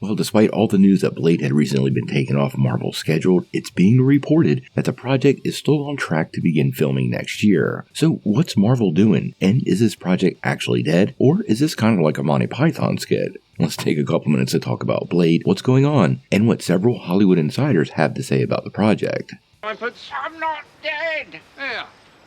Well, despite all the news that Blade had recently been taken off Marvel's schedule, it's being reported that the project is still on track to begin filming next year. So what's Marvel doing? And is this project actually dead? Or is this kind of like a Monty Python skit? Let's take a couple minutes to talk about Blade, what's going on, and what several Hollywood insiders have to say about the project. I'm not dead! Yeah,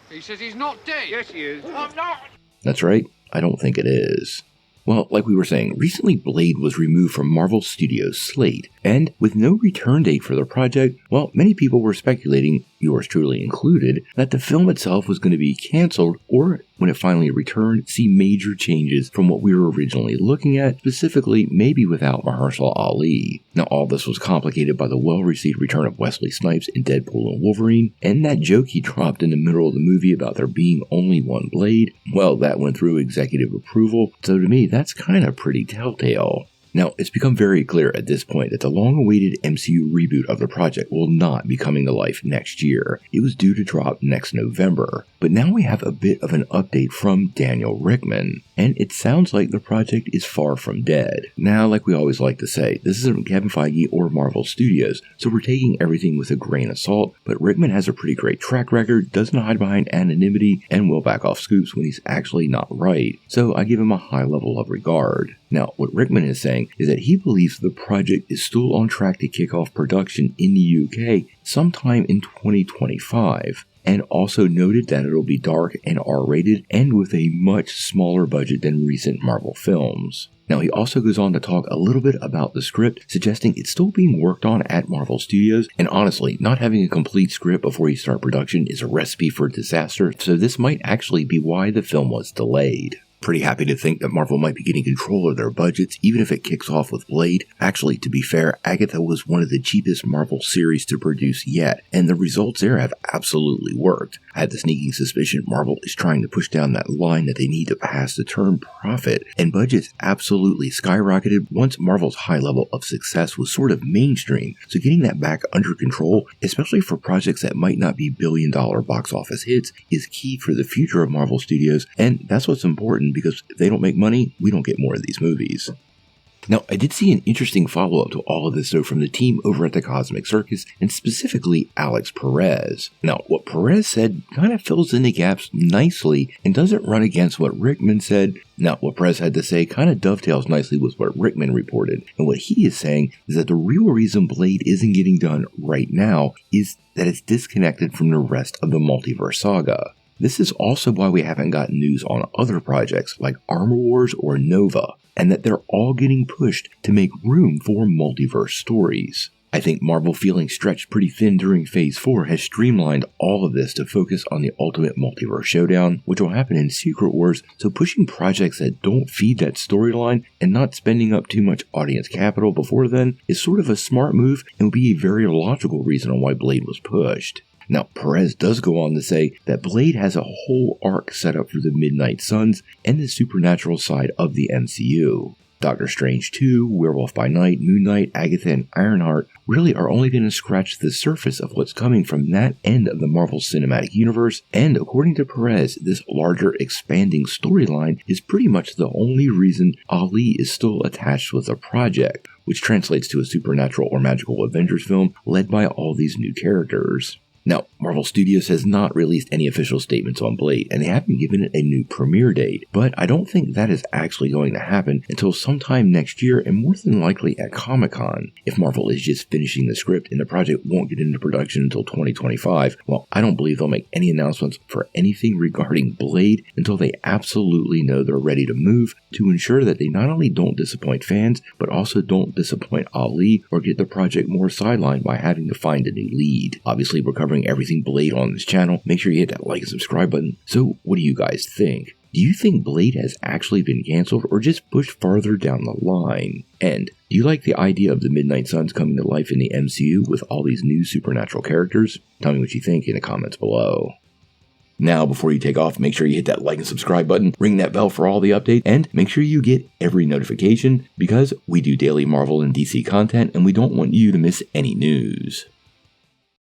he says he's not dead. Yes, he is. I'm not! That's right, I don't think it is. Well, like we were saying, recently Blade was removed from Marvel Studios' slate, and with no return date for the project, well, many people were speculating, yours truly included, that the film itself was going to be cancelled, or when it finally returned, see major changes from what we were originally looking at, specifically maybe without Mahershala Ali. Now, all this was complicated by the well-received return of Wesley Snipes in Deadpool and Wolverine, and that joke he dropped in the middle of the movie about there being only one Blade, well, that went through executive approval, so to me, that's kind of pretty telltale. Now, it's become very clear at this point that the long-awaited MCU reboot of the project will not be coming to life next year. It was due to drop next November. But now we have a bit of an update from Daniel Richtman, and it sounds like the project is far from dead. Now, like we always like to say, this isn't Kevin Feige or Marvel Studios, so we're taking everything with a grain of salt, but Richtman has a pretty great track record, doesn't hide behind anonymity, and will back off scoops when he's actually not right, so I give him a high level of regard. Now, what Richtman is saying is that he believes the project is still on track to kick off production in the UK sometime in 2025, and also noted that it'll be dark and R-rated and with a much smaller budget than recent Marvel films. Now, he also goes on to talk a little bit about the script, suggesting it's still being worked on at Marvel Studios, and honestly, not having a complete script before you start production is a recipe for disaster, so this might actually be why the film was delayed. Pretty happy to think that Marvel might be getting control of their budgets, even if it kicks off with Blade. Actually, to be fair, Agatha was one of the cheapest Marvel series to produce yet, and the results there have absolutely worked. I had the sneaking suspicion Marvel is trying to push down that line that they need to pass to turn profit, and budgets absolutely skyrocketed once Marvel's high level of success was sort of mainstream, so getting that back under control, especially for projects that might not be billion-dollar box office hits, is key for the future of Marvel Studios, and that's what's important because if they don't make money, we don't get more of these movies. Now, I did see an interesting follow-up to all of this though from the team over at the Cosmic Circus, and specifically Alex Perez. Now, what Perez said kind of fills in the gaps nicely and doesn't run against what Richtman said. Now, what Perez had to say kind of dovetails nicely with what Richtman reported, and what he is saying is that the real reason Blade isn't getting done right now is that it's disconnected from the rest of the multiverse saga. This is also why we haven't gotten news on other projects like Armor Wars or Nova, and that they're all getting pushed to make room for multiverse stories. I think Marvel feeling stretched pretty thin during Phase 4 has streamlined all of this to focus on the ultimate multiverse showdown, which will happen in Secret Wars, so pushing projects that don't feed that storyline and not spending up too much audience capital before then is sort of a smart move and would be a very logical reason on why Blade was pushed. Now, Perez does go on to say that Blade has a whole arc set up for the Midnight Suns and the supernatural side of the MCU. Doctor Strange 2, Werewolf by Night, Moon Knight, Agatha, and Ironheart really are only going to scratch the surface of what's coming from that end of the Marvel Cinematic Universe, and according to Perez, this larger expanding storyline is pretty much the only reason Ali is still attached with the project, which translates to a supernatural or magical Avengers film led by all these new characters. Now, Marvel Studios has not released any official statements on Blade, and they haven't given it a new premiere date, but I don't think that is actually going to happen until sometime next year, and more than likely at Comic-Con. If Marvel is just finishing the script and the project won't get into production until 2025, well, I don't believe they'll make any announcements for anything regarding Blade until they absolutely know they're ready to move, to ensure that they not only don't disappoint fans, but also don't disappoint Ali or get the project more sidelined by having to find a new lead. Obviously, we're covering everything Blade on this channel. Make sure you hit that like and subscribe button. So, what do you guys think? Do you think Blade has actually been cancelled or just pushed farther down the line? And do you like the idea of the Midnight Suns coming to life in the MCU with all these new supernatural characters? Tell me what you think in the comments below. Now, before you take off, make sure you hit that like and subscribe button, ring that bell for all the updates, and make sure you get every notification because we do daily Marvel and DC content and we don't want you to miss any news.